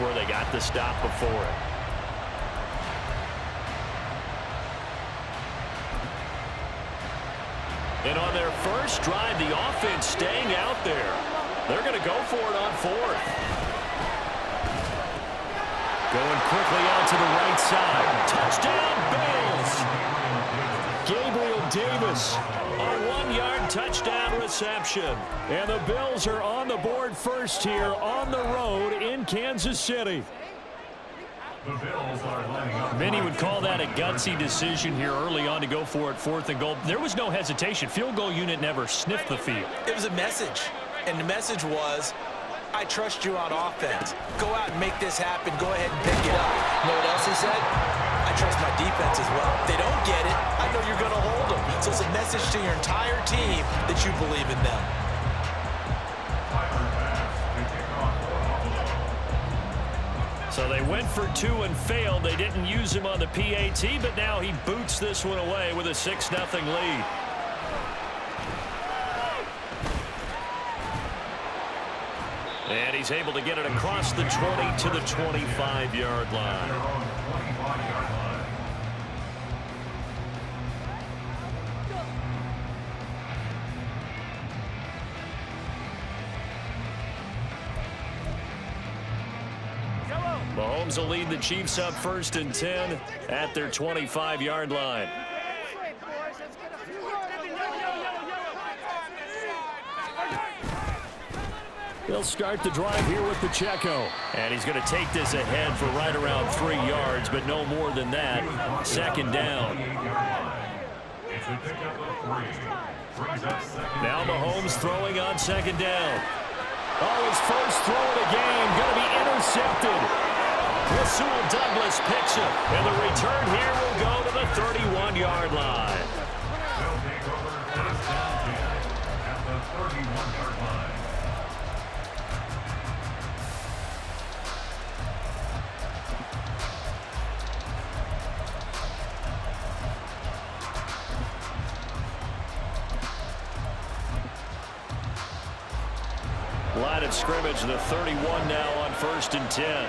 where they got the stop before it. And on their first drive, the offense staying out there. They're going to go for it on fourth. Going quickly out to the right side. Touchdown, Bills! Gabriel Davis, a 1-yard touchdown reception. And the Bills are on the board first here on the road in Kansas City. Many would call that a gutsy decision here early on to go for it 4th and goal. There was no hesitation. Field goal unit never sniffed the field. It was a message, and the message was, I trust you on offense. Go out and make this happen. Go ahead and pick it up. You know what else he said? I trust my defense as well. If they don't get it, I know you're going to hold them. So it's a message to your entire team that you believe in them. So they went for 2 and failed. They didn't use him on the PAT, but now he boots this one away with a 6-0 lead. And he's able to get it across the 20 to the 25-yard line. Mahomes will lead the Chiefs up 1st and 10 at their 25-yard line. He'll start the drive here with Pacheco. And he's going to take this ahead for right around 3 yards, but no more than that. 2nd down. Now Mahomes throwing on 2nd down. Oh, his first throw of the game going to be intercepted. Rasul Douglas picks it, and the return here will go to the 31-yard line. Line of scrimmage, the 31 now on 1st and 10.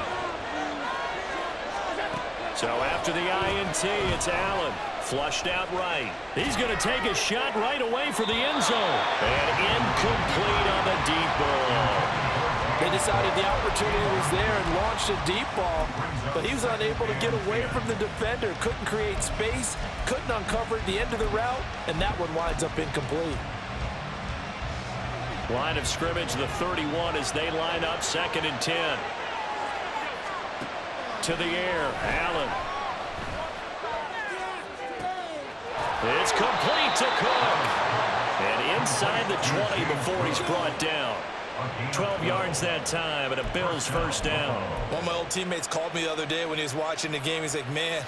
So after the INT, it's Allen. Flushed out right. He's going to take a shot right away for the end zone. And incomplete on the deep ball. They decided the opportunity was there and launched a deep ball, but he was unable to get away from the defender. Couldn't create space, couldn't uncover the end of the route, and that one winds up incomplete. Line of scrimmage, the 31 as they line up 2nd and 10. To the air, Allen. It's complete to Cook. And inside the 20 before he's brought down. 12 yards that time, and a Bills 1st down. One of my old teammates called me the other day when he was watching the game. He's like, man,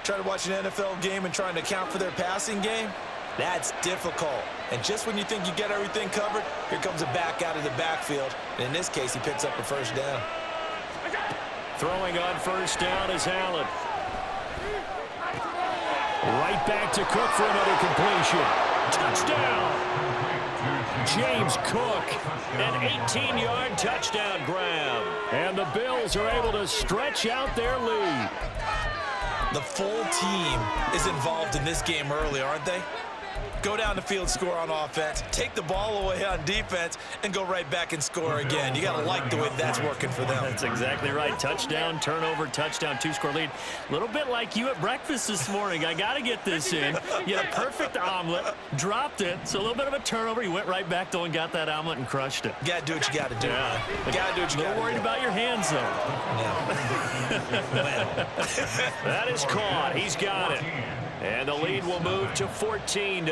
trying to watch an NFL game and trying to account for their passing game, that's difficult. And just when you think you get everything covered, here comes a back out of the backfield. And in this case, he picks up a 1st down. Throwing on 1st down is Allen. Right back to Cook for another completion. Touchdown! James Cook, an 18-yard touchdown grab. And the Bills are able to stretch out their lead. The full team is involved in this game early, aren't they? Go down the field, score on offense, take the ball away on defense, and go right back and score again. You got to like the way that's working for them. That's exactly right. Touchdown, turnover, touchdown, 2-score lead. A little bit like you at breakfast this morning. I got to get this in. You had a perfect omelet, dropped it, so a little bit of a turnover. You went right back, though, and got that omelet and crushed it. You got to do what you got to do. Yeah. You got to do what you got to do. A little worried about your hands, though. Yeah. That is caught. He's got it. And the lead will move to 14-0.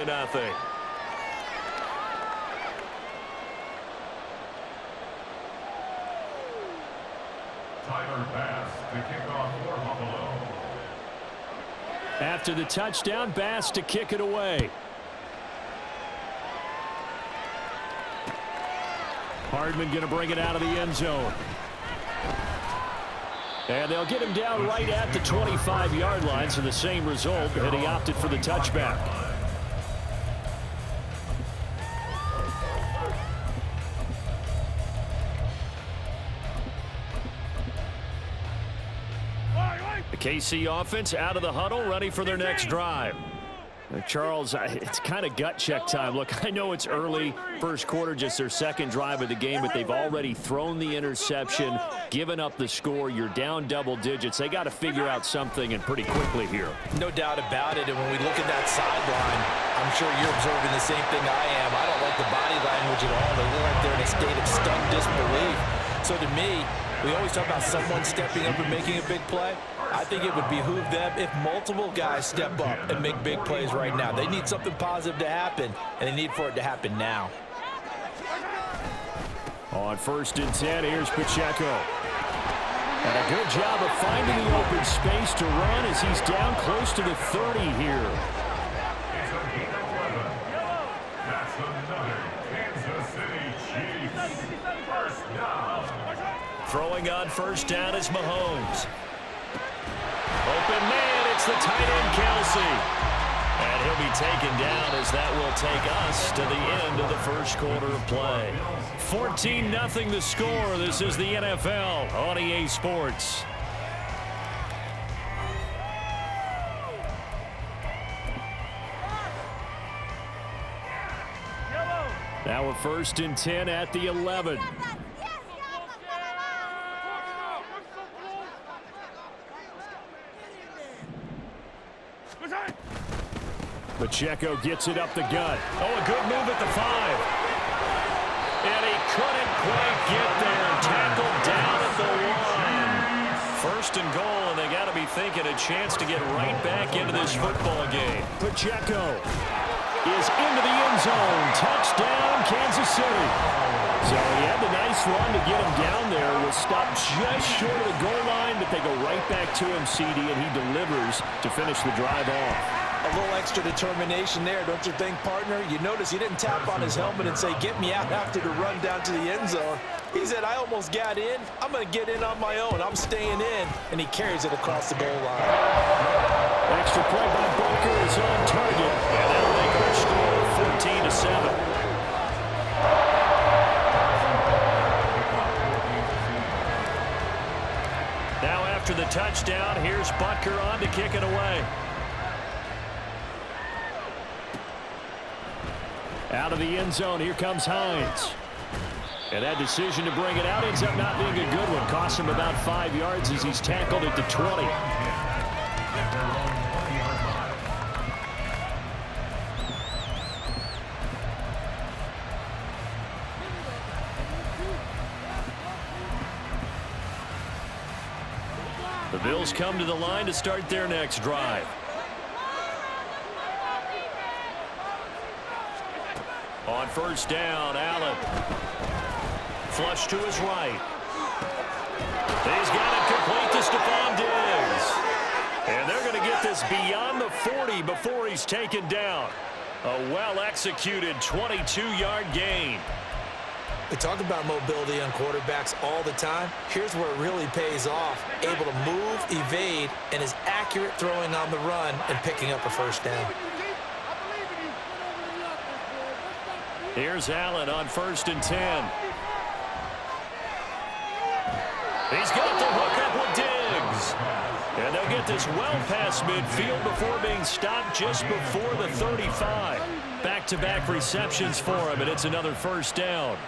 Tyler Bass to kick off for Buffalo. After the touchdown, Bass to kick it away. Hardman going to bring it out of the end zone. And they'll get him down right at the 25-yard line, so the same result, and he opted for the touchback. The KC offense out of the huddle, ready for their next drive. Charles, it's kind of gut check time. Look, I know it's early, first quarter, just their second drive of the game, but they've already thrown the interception, given up the score. You're down double digits. They got to figure out something, and pretty quickly here. No doubt about it, and when we look at that sideline, I'm sure you're observing the same thing I am. I don't like the body language at all. They look like they're in a state of stunned disbelief. So to me, we always talk about someone stepping up and making a big play. I think it would behoove them if multiple guys step up and make big plays right now. They need something positive to happen, and they need for it to happen now. On 1st and 10, here's Pacheco. And a good job of finding the open space to run as he's down close to the 30 here. It's a gain of 11. That's another Kansas City Chiefs first down. Throwing on 1st down is Mahomes. Open man, it's the tight end, Kelsey. And he'll be taken down as that will take us to the end of the first quarter of play. 14-0 the score. This is the NFL on EA Sports. Now a 1st and 10 at the 11. Pacheco gets it up the gut. Oh, a good move at the 5. And he couldn't quite get there. Tackled down at the 1. 1st and goal, and they got to be thinking a chance to get right back into this football game. Pacheco is into the end zone. Touchdown, Kansas City. So he had the nice run to get him down there. Was stopped just short of the goal line, but they go right back to him, CD, and he delivers to finish the drive off. A little extra determination there, don't you think, partner? You notice he didn't tap on his helmet and say, get me out after the run down to the end zone. He said, I almost got in. I'm going to get in on my own. I'm staying in. And he carries it across the goal line. Extra point by Booker is on target. And that'll make our score 14-7. Now after the touchdown, here's Butker on to kick it away. Out of the end zone, here comes Hines. And that decision to bring it out ends up not being a good one. Costs him about 5 yards as he's tackled at the 20. The Bills come to the line to start their next drive. On 1st down, Allen. Flush to his right. He's got it complete to Stephon Diggs. And they're going to get this beyond the 40 before he's taken down. A well-executed 22-yard gain. We talk about mobility on quarterbacks all the time. Here's where it really pays off. Able to move, evade, and is accurate throwing on the run and picking up a 1st down. Here's Allen on 1st and 10. He's got the hook up with Diggs. And they'll get this well past midfield before being stopped just before the 35. Back-to-back receptions for him, and it's another 1st down.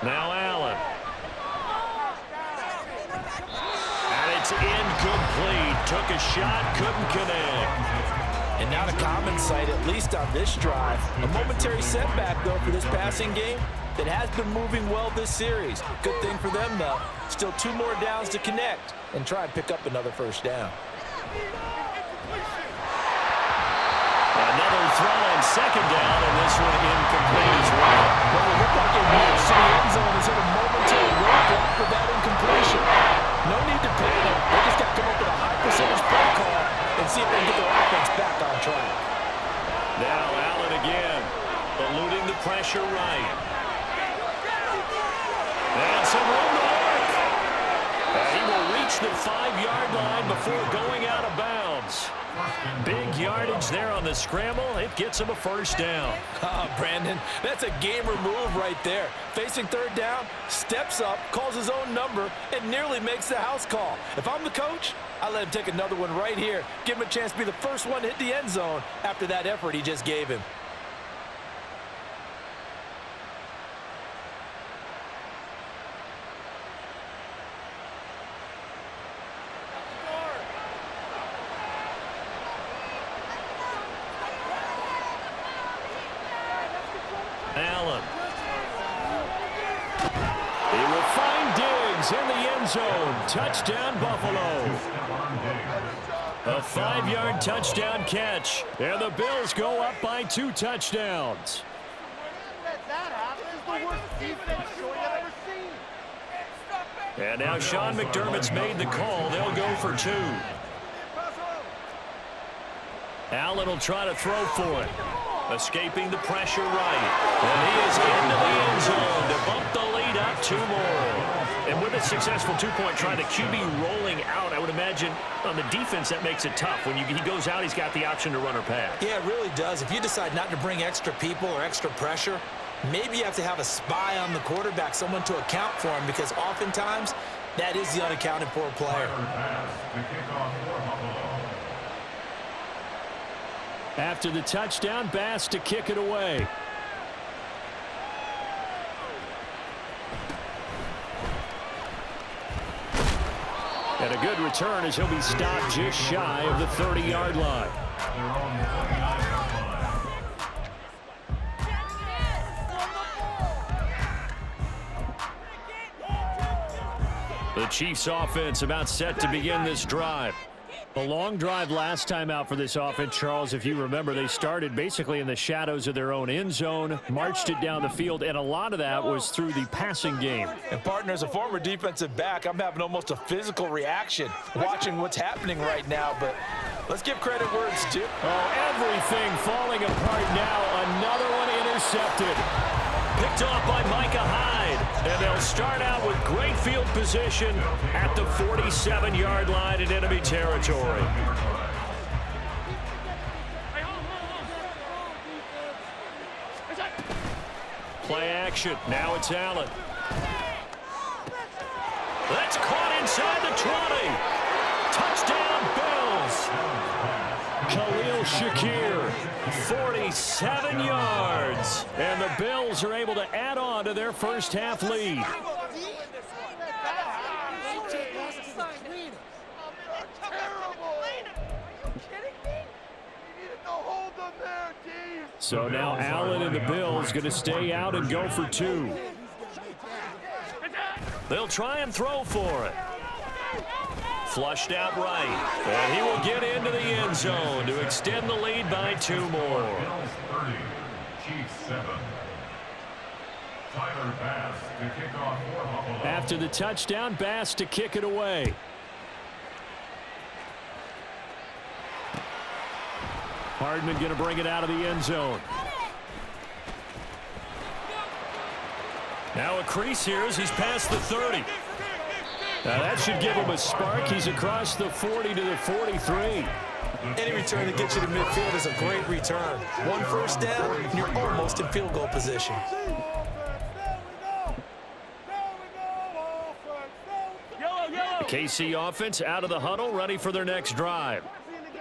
Now Allen. And it's incomplete. Took a shot, couldn't connect. And not a common sight, at least on this drive. A momentary setback, though, for this passing game that has been moving well this series. Good thing for them, though. Still 2 more downs to connect and try and pick up another 1st down. Another throw on 2nd down, and this one incomplete as well. Well, it looked like it reached to the end zone as hit a momentary roadblock for that incompletion. No need to panic. They just got to come up with a high percentage play call and see if they can get their offense back on track. Now Allen again, eluding the pressure right. And some room to work. And he will reach the 5-yard line before going out of bounds. Big yardage there on the scramble. It gets him a first down. Oh, Brandon, that's a gamer move right there. Facing third down, steps up, calls his own number, and nearly makes the house call. If I'm the coach, I let him take another one right here. Give him a chance to be the first one to hit the end zone after that effort he just gave him. Allen. He will find Diggs in the end zone. Touchdown, Buffalo. A 5-yard touchdown catch. And the Bills go up by 2 touchdowns. And now Sean McDermott's made the call. They'll go for 2. Allen will try to throw for it. Escaping the pressure right. And he is into the end zone to bump the lead up 2 more. And with a successful 2-point try, the QB rolling out, I would imagine on the defense that makes it tough. When he goes out, he's got the option to run or pass. Yeah, it really does. If you decide not to bring extra people or extra pressure, maybe you have to have a spy on the quarterback, someone to account for him, because oftentimes that is the unaccounted for player. After the touchdown, Bass to kick it away. And a good return as he'll be stopped just shy of the 30-yard line. The Chiefs offense about set to begin this drive. A long drive last time out for this offense, Charles. If you remember, they started basically in the shadows of their own end zone, marched it down the field, and a lot of that was through the passing game. And, partner, as a former defensive back, I'm having almost a physical reaction watching what's happening right now, but let's give credit where it's due. Oh, everything falling apart now. Another one intercepted. Picked off by Micah Hyde. And they'll start out with great field position at the 47-yard line in enemy territory. Play action. Now it's Allen. That's caught inside the 20. Touchdown, Bills. Khalil Shakir, 47 yards. And the Bills are able to add on to their first half lead. So now Allen and the Bills going to stay out and go for 2. They'll try and throw for it. Flushed out right. And he will get into the end zone to extend the lead by 2 more. After the touchdown, Bass to kick it away. Hardman going to bring it out of the end zone. Now a crease here as he's past the 30. Now that should give him a spark. He's across the 40 to the 43. Any return that gets you to midfield is a great return. 1 first down, and you're almost in field goal position. KC offense out of the huddle, ready for their next drive.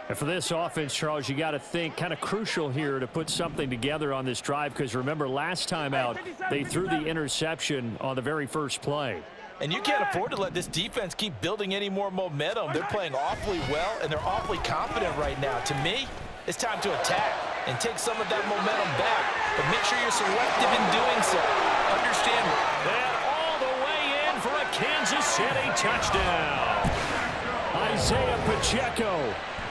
And for this offense, Charles, you got to think kind of crucial here to put something together on this drive, because remember last time out they threw the interception on the very first play. And you can't afford to let this defense keep building any more momentum. They're playing awfully well, and they're awfully confident right now. To me, it's time to attack and take some of that momentum back. But make sure you're selective in doing so. Understand that all the way in for a Kansas City touchdown. Isaiah Pacheco.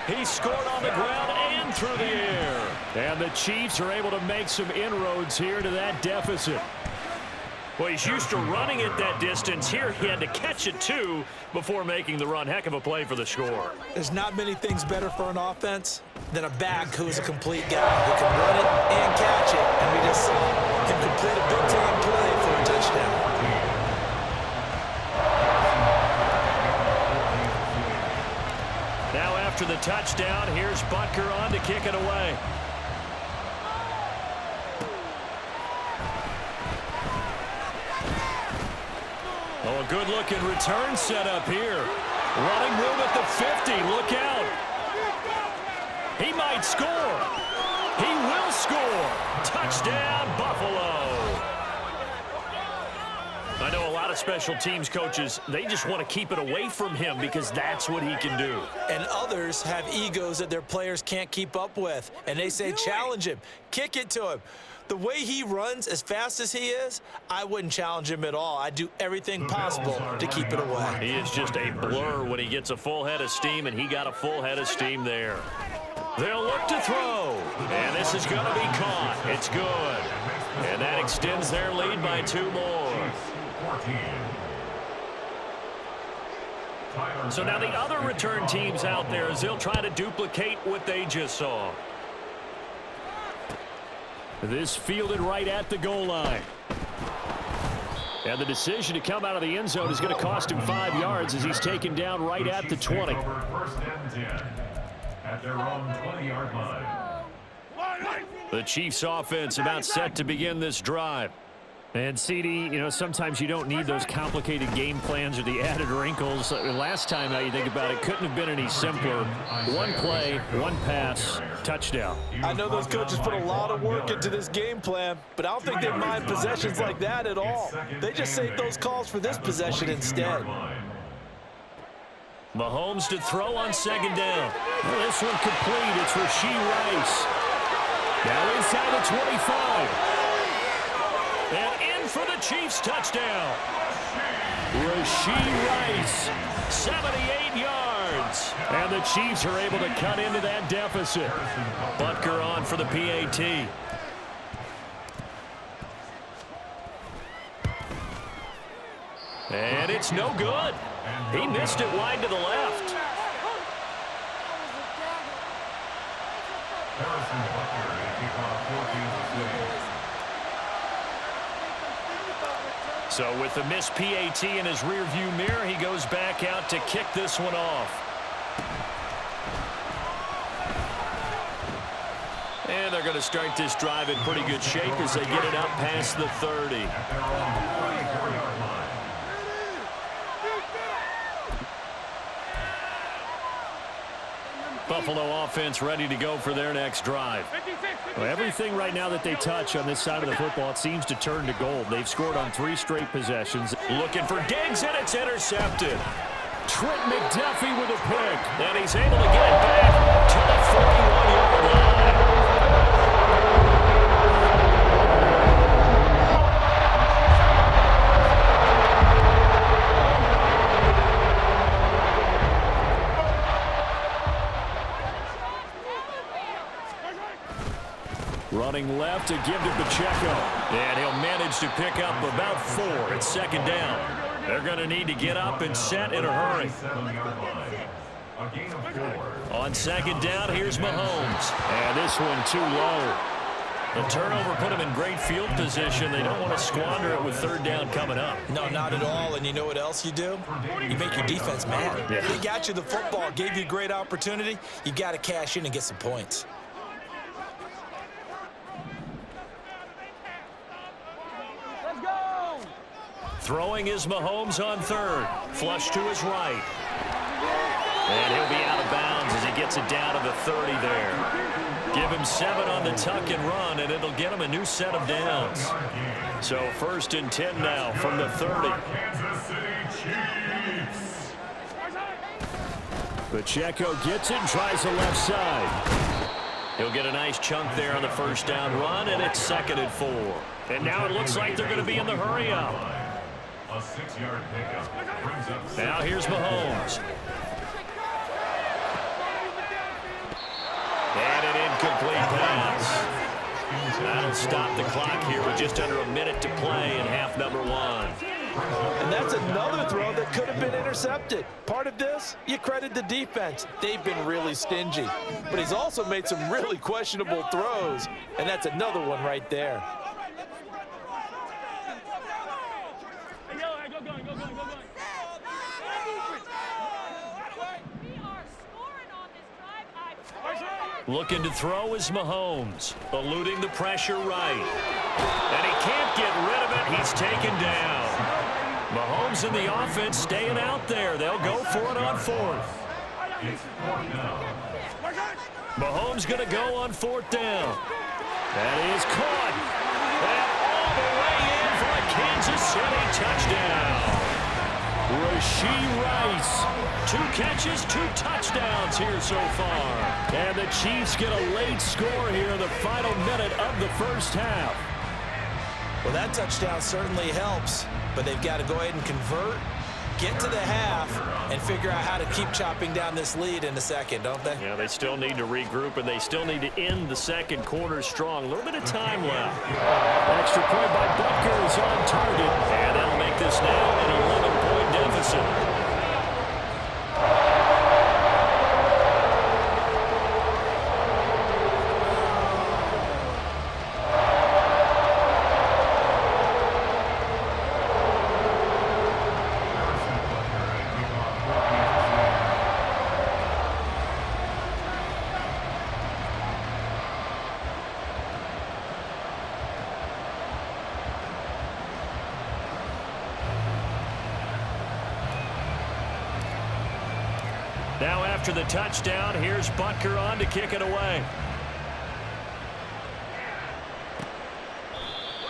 He scored on the ground and through the air. And the Chiefs are able to make some inroads here to that deficit. Well, he's used to running it that distance. Here he had to catch it, too, before making the run. Heck of a play for the score. There's not many things better for an offense than a back who's a complete guy who can run it and catch it. And we just saw him complete a big-time play for a touchdown. after the touchdown. Here's Butker on to kick it away. Oh, a good-looking return set up here. Running room at the 50. Look out. He might score. He will score. Touchdown, Buffalo. I know a lot of special teams coaches, they just want to keep it away from him because that's what he can do. And others have egos that their players can't keep up with. And they say, challenge him. Kick it to him. The way he runs as fast as he is, I wouldn't challenge him at all. I'd do everything possible to keep it away. He is just a blur when he gets a full head of steam, and he got a full head of steam there. They'll look to throw, and this is going to be caught. It's good. And that extends their lead by 2 more. So now the other return teams out there, as they'll try to duplicate what they just saw. This fielded right at the goal line. And the decision to come out of the end zone is going to cost him 5 yards as he's taken down right at the 20. First and 10 at their own 20-yard line. The Chiefs offense about set to begin this drive. And, CD, you know, sometimes you don't need those complicated game plans or the added wrinkles. Last time, now you think about it, couldn't have been any simpler. 1 play, 1 pass, touchdown. I know those coaches put a lot of work into this game plan, but I don't think they mind possessions like that at all. They just save those calls for this possession instead. Mahomes to throw on 2nd down. Well, this one complete. It's Rashee Rice. Now inside the 25. And in for the Chiefs touchdown. Rashee Rice, 78 yards. And the Chiefs are able to cut into that deficit. Butker on for the PAT. And it's no good. He missed it wide to the left. Harrison Butker to kick off for Kansas City. So with the missed PAT in his rearview mirror, he goes back out to kick this one off. And they're going to start this drive in pretty good shape as they get it up past the 30. Buffalo offense ready to go for their next drive. Well, everything right now that they touch on this side of the football, it seems to turn to gold. They've scored on 3 straight possessions. Looking for Diggs, and it's intercepted. Trent McDuffie with a pick. And he's able to get it back to the 41-yard line. Running left to give to Pacheco. And he'll manage to pick up about 4 at 2nd down. They're going to need to get up and set in a hurry. On 2nd down, here's Mahomes. And this one too low. The turnover put him in great field position. They don't want to squander it with 3rd down coming up. No, not at all. And you know what else you do? You make your defense mad. Yeah. They got you the football, gave you a great opportunity. You got to cash in and get some points. Throwing is Mahomes on 3rd. Flush to his right. And he'll be out of bounds as he gets it down to the 30 there. Give him 7 on the tuck and run, and it'll get him a new set of downs. So 1st and 10 now from the 30. Kansas City Chiefs. Pacheco gets it and tries the left side. He'll get a nice chunk there on the 1st down run, and it's 2nd and 4. And now it looks like they're going to be in the hurry up. A 6-yard pickup brings up. Now here's Mahomes. And an incomplete pass. That'll stop the clock here with just under a minute to play in half number 1. And that's another throw that could have been intercepted. Part of this, you credit the defense. They've been really stingy. But he's also made some really questionable throws, and that's another one right there. Looking to throw is Mahomes, eluding the pressure right. And he can't get rid of it. He's taken down. Mahomes and the offense staying out there. They'll go for it on fourth. Mahomes going to go on fourth down. That is caught. And all the way in for a Kansas City touchdown. Rashee Rice. 2 catches, 2 touchdowns here so far. And the Chiefs get a late score here in the final minute of the first half. Well, that touchdown certainly helps, but they've got to go ahead and convert, get to the half, and figure out how to keep chopping down this lead in the second, don't they? Yeah, they still need to regroup, and they still need to end the second quarter strong. A little bit of time left. Extra point by Butker is on target, and that'll make this now an 11-point deficit. Now after the touchdown, here's Butker on to kick it away.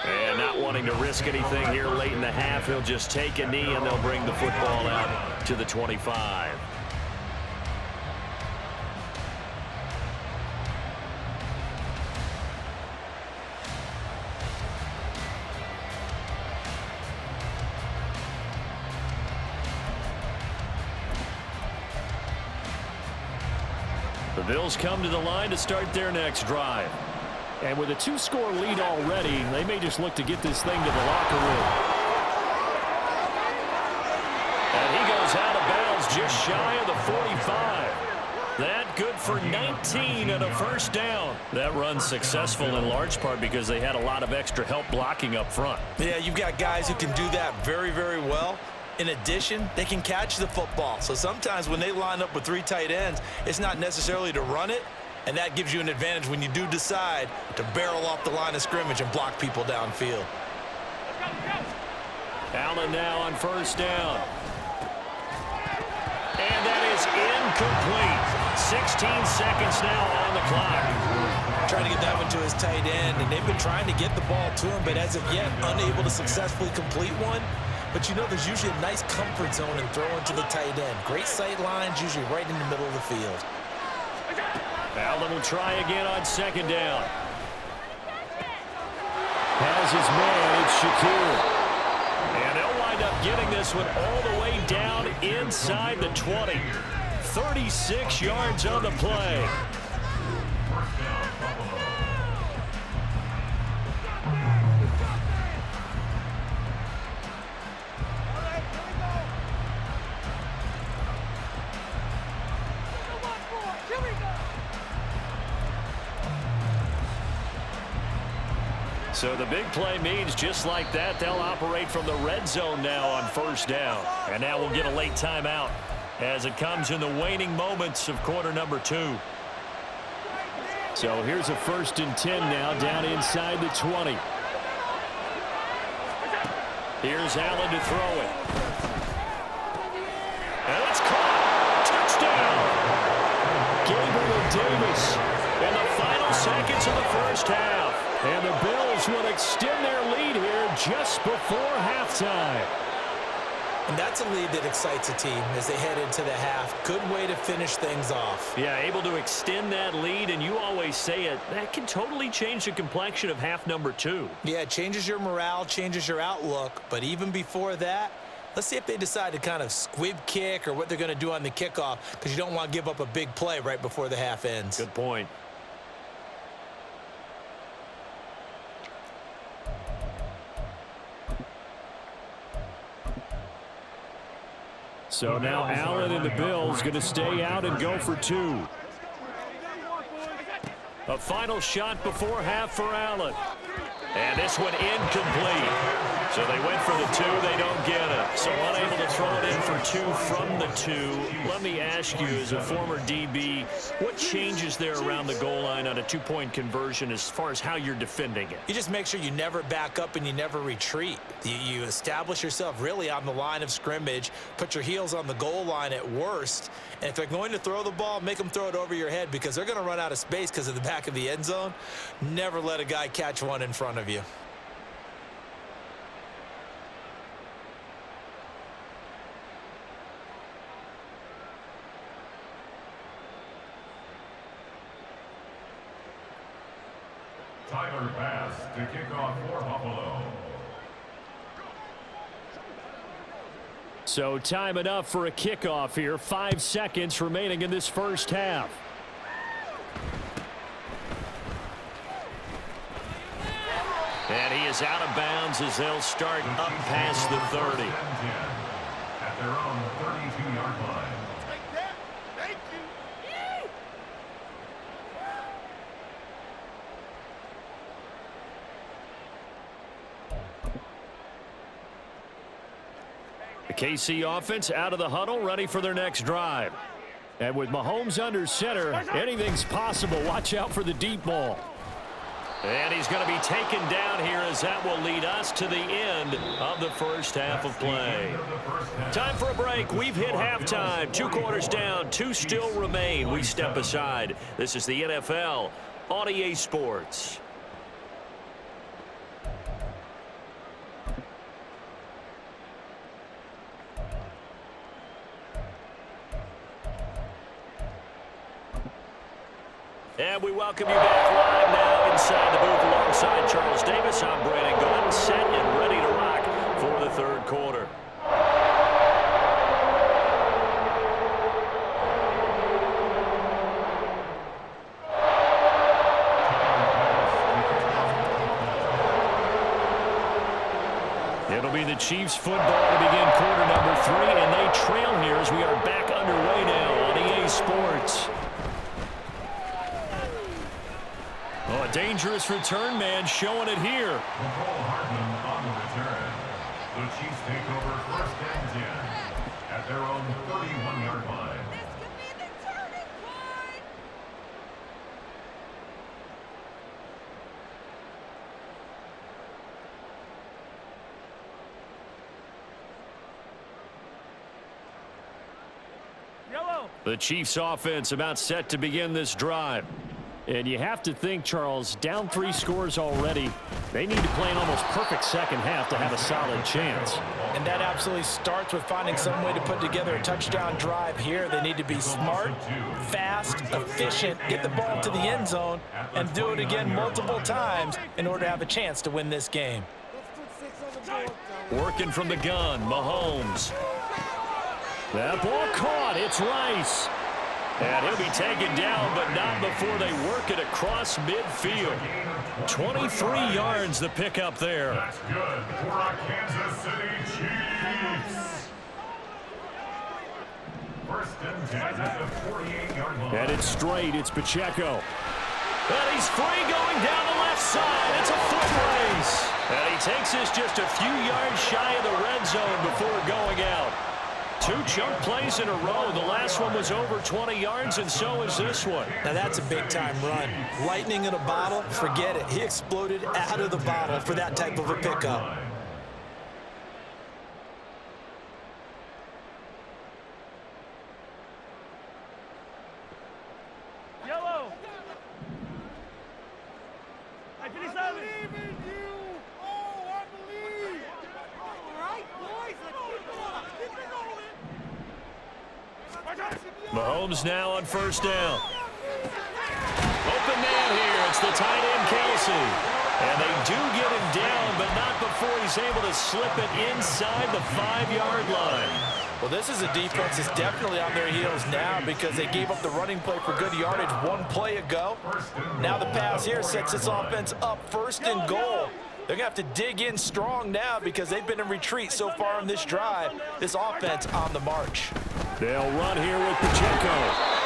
And not wanting to risk anything here late in the half, he'll just take a knee and they'll bring the football out to the 25. The Bills come to the line to start their next drive. And with a 2-score lead already, they may just look to get this thing to the locker room. And he goes out of bounds just shy of the 45. That good for 19 and a first down. That run's successful in large part because they had a lot of extra help blocking up front. Yeah, you've got guys who can do that very, very well. In addition, they can catch the football. So sometimes when they line up with 3 tight ends, it's not necessarily to run it, and that gives you an advantage when you do decide to barrel off the line of scrimmage and block people downfield. Allen now on first down. And that is incomplete. 16 seconds now on the clock. Trying to get that one to his tight end, and they've been trying to get the ball to him, but as of yet, unable to successfully complete one. But you know there's usually a nice comfort zone in throwing to the tight end. Great sight lines, usually right in the middle of the field. Allen will try again on second down. Has his man, it's Shakir. And they'll wind up getting this one all the way down inside the 20. 36 yards on the play. So the big play means just like that, they'll operate from the red zone now on first down. And now we'll get a late timeout as it comes in the waning moments of quarter number 2. So here's a 1st and 10 now down inside the 20. Here's Allen to throw it. And it's caught. Touchdown. Gabriel Davis in the final seconds of the first half. And the Bills will extend their lead here just before halftime. And that's a lead that excites a team as they head into the half. Good way to finish things off. Yeah, able to extend that lead, and you always say it, that can totally change the complexion of half number 2. Yeah, it changes your morale, changes your outlook. But even before that, let's see if they decide to kind of squib kick or what they're going to do on the kickoff, because you don't want to give up a big play right before the half ends. Good point. So now Allen and the Bills going to stay out and go for 2. A final shot before half for Allen. And this one incomplete. So they went for the 2, they don't get it. So unable to throw it in for 2 from the 2. Let me ask you, as a former DB, what changes there around the goal line on a 2-point conversion as far as how you're defending it? You just make sure you never back up and you never retreat. You establish yourself really on the line of scrimmage, put your heels on the goal line at worst, and if they're going to throw the ball, make them throw it over your head because they're going to run out of space because of the back of the end zone. Never let a guy catch one in front of you. Tyler Bass to kick off for Buffalo. So time enough for a kickoff here. 5 seconds remaining in this first half. And he is out of bounds as they'll start up past the 30. At their own 32-yard line. The KC offense out of the huddle, ready for their next drive. And with Mahomes under center, anything's possible. Watch out for the deep ball. And he's going to be taken down here as that will lead us to the end of the first half of play. Time for a break. We've hit halftime. 2 quarters down, 2 still remain. We step aside. This is the NFL on EA Sports. And we welcome you back live now inside the booth alongside Charles Davis. I'm Brandon Gordon, set and ready to rock for the third quarter. It'll be the Chiefs football to begin quarter number 3, and they trail here as we are back underway now on EA Sports. Oh, a dangerous return man showing it here. Nicole Hardman on the return. The Chiefs take over 1st and 10 at their own 31-yard line. The Chiefs offense about set to begin this drive. And you have to think, Charles, down 3 scores already. They need to play an almost perfect second half to have a solid chance. And that absolutely starts with finding some way to put together a touchdown drive here. They need to be smart, fast, efficient, get the ball to the end zone, and do it again multiple times in order to have a chance to win this game. Working from the gun, Mahomes. That ball caught. It's Rice. And he'll be taken down, but not before they work it across midfield. 23 yards the pickup there. That's good for our Kansas City Chiefs. 1st and 10 at the 48-yard line. And it's straight. It's Pacheco. And he's free going down the left side. It's a foot race. And he takes this just a few yards shy of the red zone before going out. 2 chunk plays in a row. The last one was over 20 yards, and so is this one. Now that's a big-time run. Lightning in a bottle, forget it. He exploded out of the bottle for that type of a pickup. Yellow. I believe in you. Oh, I believe. All right, boys, let's keep going. Keep it going. Mahomes now on 1st down. Open man here. It's the tight end, Kelsey. And they do get him down, but not before he's able to slip it inside the 5-yard line. Well, this is a defense that's definitely on their heels now because they gave up the running play for good yardage 1 play ago. Now the pass here sets this offense up 1st and goal. They're going to have to dig in strong now because they've been in retreat so far in this drive. This offense on the march. They'll run here with Pacheco.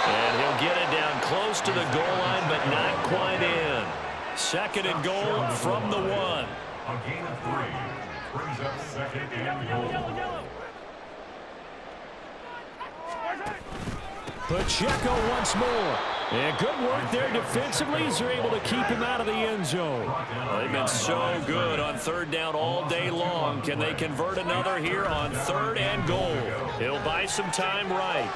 And he'll get it down close to the goal line, but not quite in. 2nd and goal from the 1. A gain of 3. Brings up second and goal. Pacheco once more. And good work there defensively as they're able to keep him out of the end zone. Well, they've been so good on third down all day long. Can they convert another here on third and goal? He'll buy some time right.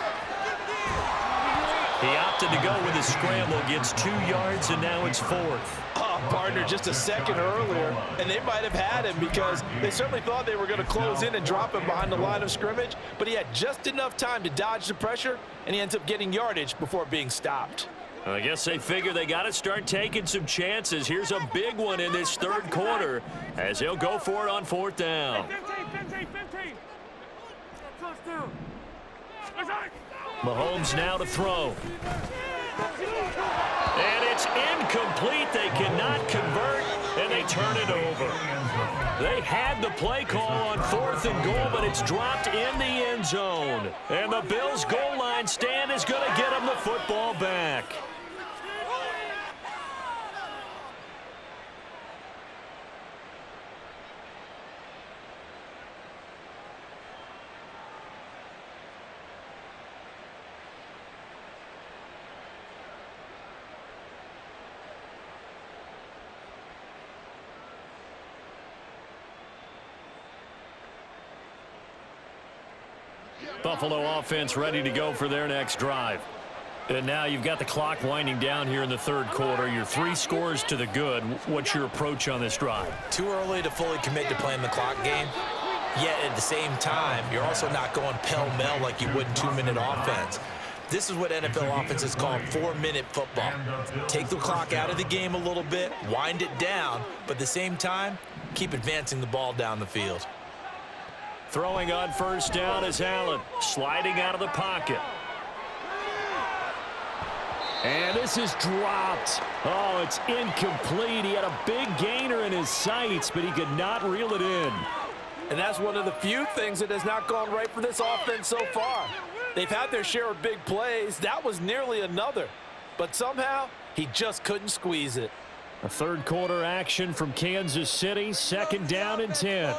He opted to go with his scramble, gets 2 yards, and now it's fourth. Oh, partner, just a second earlier, and they might have had him because they certainly thought they were going to close in and drop him behind the line of scrimmage, but he had just enough time to dodge the pressure, and he ends up getting yardage before being stopped. I guess they figure they got to start taking some chances. Here's a big one in this third quarter as he'll go for it on fourth down. 15. Touchdown. Mahomes now to throw. And it's incomplete. They cannot convert, and they turn it over. They had the play call on fourth and goal, but it's dropped in the end zone. And the Bills' goal line stand is going to get them the football back. Buffalo offense ready to go for their next drive. And now you've got the clock winding down here in the third quarter. You're 3 scores to the good. What's your approach on this drive? Too early to fully commit to playing the clock game. Yet at the same time, you're also not going pell-mell like you would in 2-minute offense. This is what NFL offenses call 4-minute football. Take the clock out of the game a little bit, wind it down, but at the same time, keep advancing the ball down the field. Throwing on first down is Allen, sliding out of the pocket. And this is dropped. Oh, it's incomplete. He had a big gainer in his sights, but he could not reel it in. And that's one of the few things that has not gone right for this offense so far. They've had their share of big plays. That was nearly another. But somehow, he just couldn't squeeze it. A third quarter action from Kansas City, second down and 10.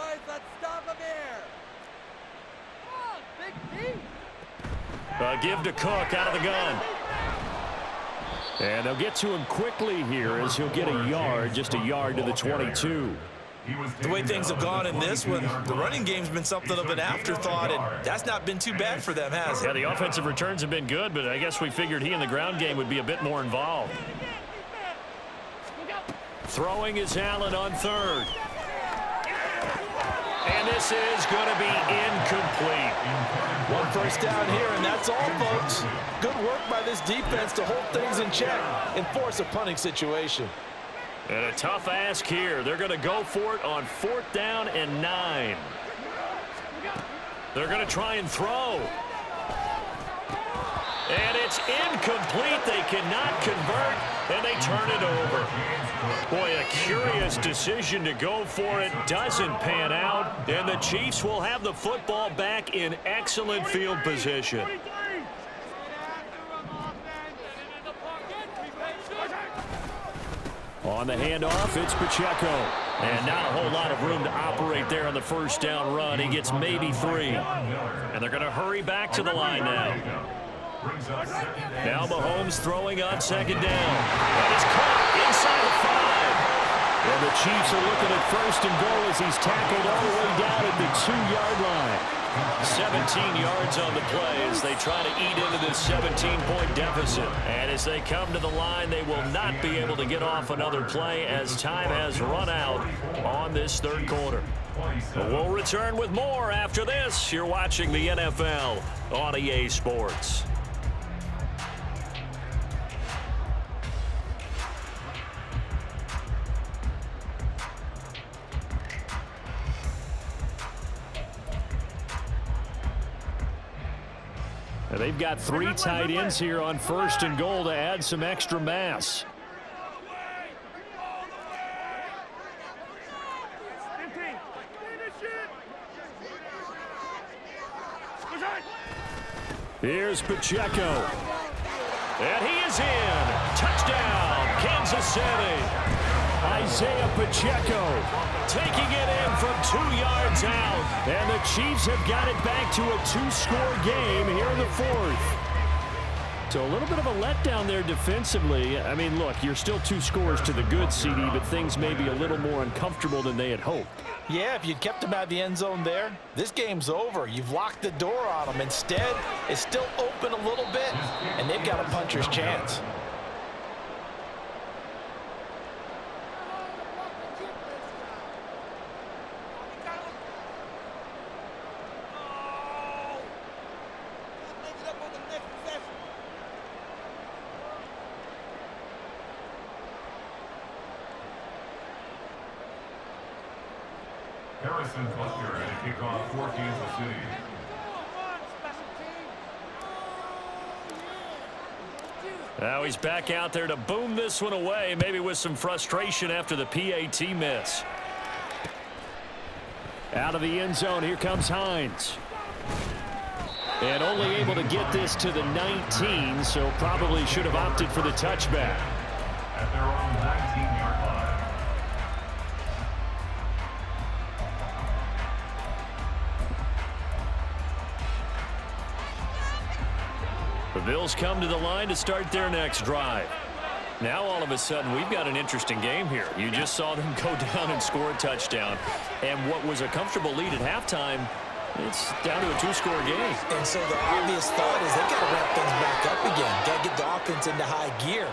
Give to Cook out of the gun. And they'll get to him quickly here as he'll get a yard, just a yard to the 22. The way things have gone in this one, the running game's been something of an afterthought, and that's not been too bad for them, has it? Yeah, the offensive returns have been good, but I guess we figured he in the ground game would be a bit more involved. Throwing is Allen on third. And this is going to be incomplete. One first down here, and that's all, folks. Good work by this defense to hold things in check and force a punting situation. And a tough ask here. They're going to go for it on fourth down and 9. They're going to try and throw. And it's incomplete. They cannot convert, and they turn it over. Boy, a curious decision to go for it. Doesn't pan out, and the Chiefs will have the football back in excellent field position. On the handoff, it's Pacheco. And not a whole lot of room to operate there on the first down run. He gets maybe 3. And they're going to hurry back to the line now. Now Mahomes throwing on second down. And it's caught inside the 5. And the Chiefs are looking at first and goal as he's tackled all the way down at the 2-yard line. 17 yards on the play as they try to eat into this 17-point deficit. And as they come to the line, they will not be able to get off another play as time has run out on this third quarter. But we'll return with more after this. You're watching the NFL on EA Sports. They've got 3 tight ends here on first and goal to add some extra mass. Here's Pacheco. And he is in. Touchdown, Kansas City. Isaiah Pacheco taking it in from 2 yards out. And the Chiefs have got it back to a 2-score game here in the fourth. So a little bit of a letdown there defensively. I mean, look, you're still 2 scores to the good, CD, but things may be a little more uncomfortable than they had hoped. Yeah, if you'd kept them out of the end zone there, this game's over. You've locked the door on them. Instead, it's still open a little bit, and they've got a puncher's chance. Harrison Butker at a kickoff for Kansas City. Now he's back out there to boom this one away, maybe with some frustration after the PAT miss. Out of the end zone, here comes Hines. And only able to get this to the 19, so probably should have opted for the touchback. At their own 19-yard line. The Bills come to the line to start their next drive. Now all of a sudden we've got an interesting game here. You just saw them go down and score a touchdown. And what was a comfortable lead at halftime, it's down to a 2-score game. And so the obvious thought is they've got to ramp things back up again. Got to get the offense into high gear.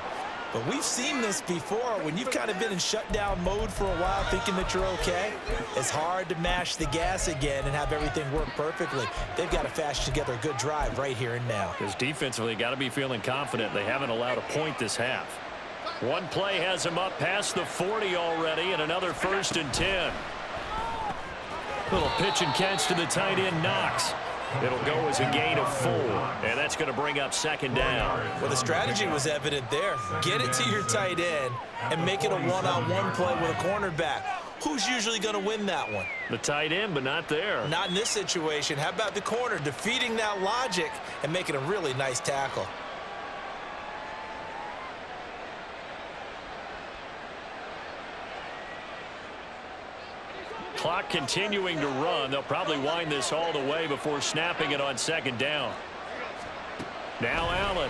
But we've seen this before. When you've kind of been in shutdown mode for a while thinking that you're okay, it's hard to mash the gas again and have everything work perfectly. They've got to fashion together a good drive right here and now. Because defensively, got to be feeling confident. They haven't allowed a point this half. One play has them up past the 40 already, and another 1st and 10. Little pitch and catch to the tight end, Knox. It'll go as a gain of 4, and that's going to bring up 2nd down. Well, the strategy was evident there. Get it to your tight end and make it a one-on-one play with a cornerback. Who's usually going to win that one? The tight end, but not there. Not in this situation. How about the corner defeating that logic and making a really nice tackle? Clock continuing to run. They'll probably wind this all the way before snapping it on 2nd down. Now Allen.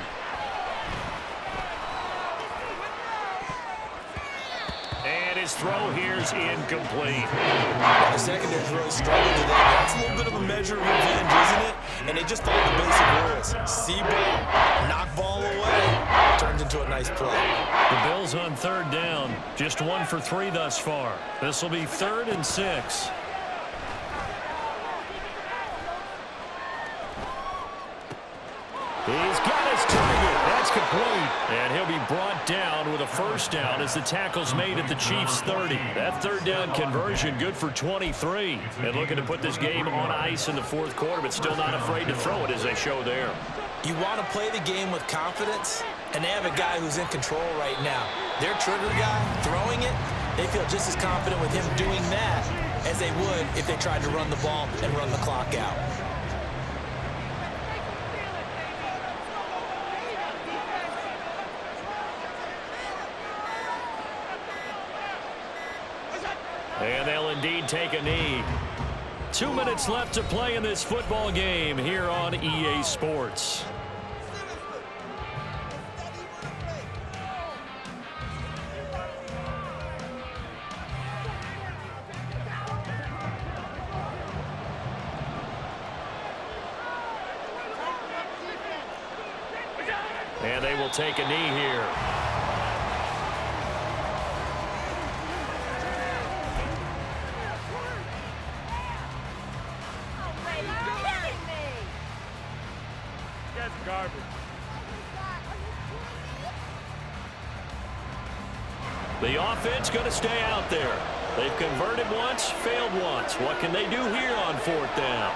And his throw here's incomplete. The secondary's really struggled today. That's a little bit of a measure of revenge, isn't it? And they just follow the basic rules. See ball, knock ball away. Turns into a nice play. The Bills on 3rd down. Just 1 for 3 thus far. This will be 3rd and 6. He's got his target. That's complete. And he'll be brought down with a 1st down as the tackle's made at the Chiefs' 30. That 3rd down conversion good for 23. And looking to put this game on ice in the 4th quarter, but still not afraid to throw it as they show there. You want to play the game with confidence, and they have a guy who's in control right now. Their trigger guy, throwing it, they feel just as confident with him doing that as they would if they tried to run the ball and run the clock out. And they'll indeed take a knee. 2 minutes left to play in this football game here on EA Sports. And they will take a knee here. Garbage. The offense going to stay out there. They've converted once, failed once. What can they do here on 4th down?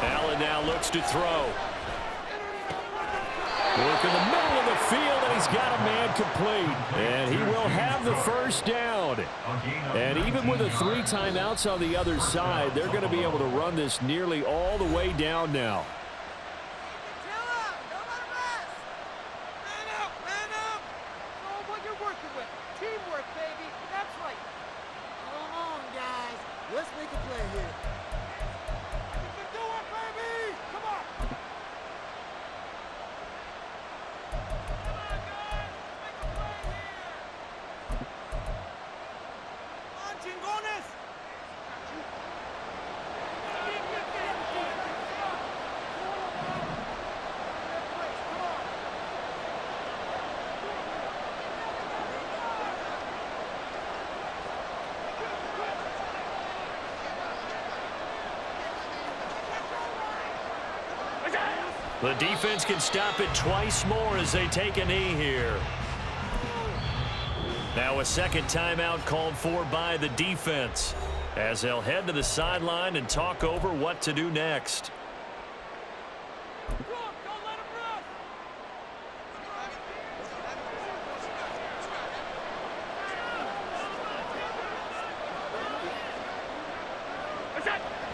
Allen now looks to throw. Work in the middle of the field, and he's got a man complete. And he will have the 1st down. And even with the 3 timeouts on the other side, they're going to be able to run this nearly all the way down now. The defense can stop it twice more as they take a knee here. Now a second timeout called for by the defense as they'll head to the sideline and talk over what to do next.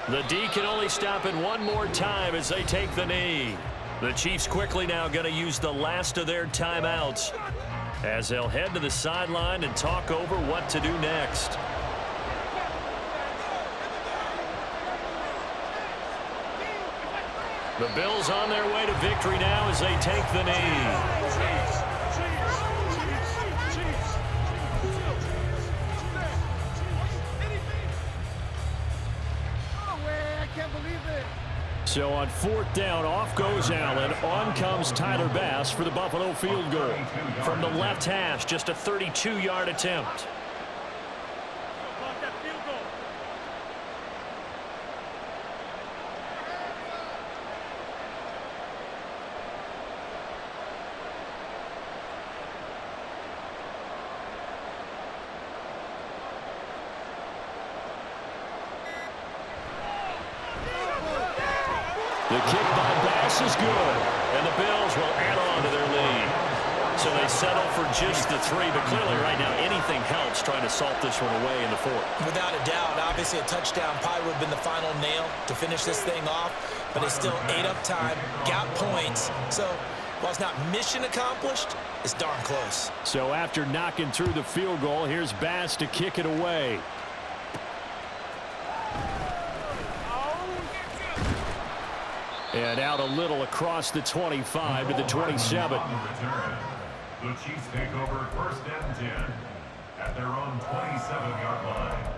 The D can only stop it one more time as they take the knee. The Chiefs quickly now going to use the last of their timeouts as they'll head to the sideline and talk over what to do next. The Bills on their way to victory now as they take the knee. So on fourth down, off goes Allen. On comes Tyler Bass for the Buffalo field goal. From the left hash, just a 32-yard attempt. The kick by Bass is good, and the Bills will add on to their lead. So they settle for just the 3, but clearly right now anything helps trying to salt this one away in the 4th. Without a doubt, obviously a touchdown probably would have been the final nail to finish this thing off, but it's still ate up time, got points. So while it's not mission accomplished, it's darn close. So after knocking through the field goal, here's Bass to kick it away. And out a little across the 25 to the 27. The Chiefs take over 1st and 10 at their own 27-yard line.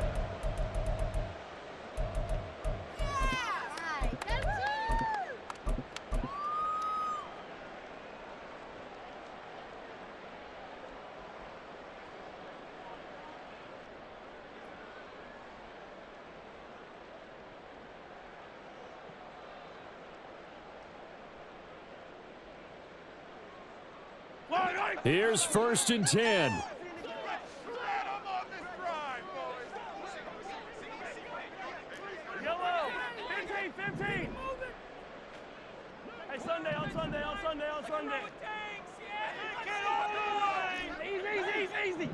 Here's 1st and 10. Yellow, 15. Hey, Sunday. Get on the line. Easy.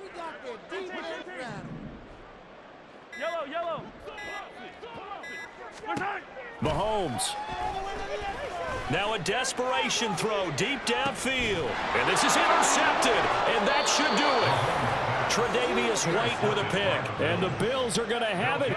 We got the defense rattled. Yellow. What's that? Mahomes. Now a desperation throw deep downfield. And this is intercepted. And that should do it. Tre'Davious White with a pick. And the Bills are going to have it.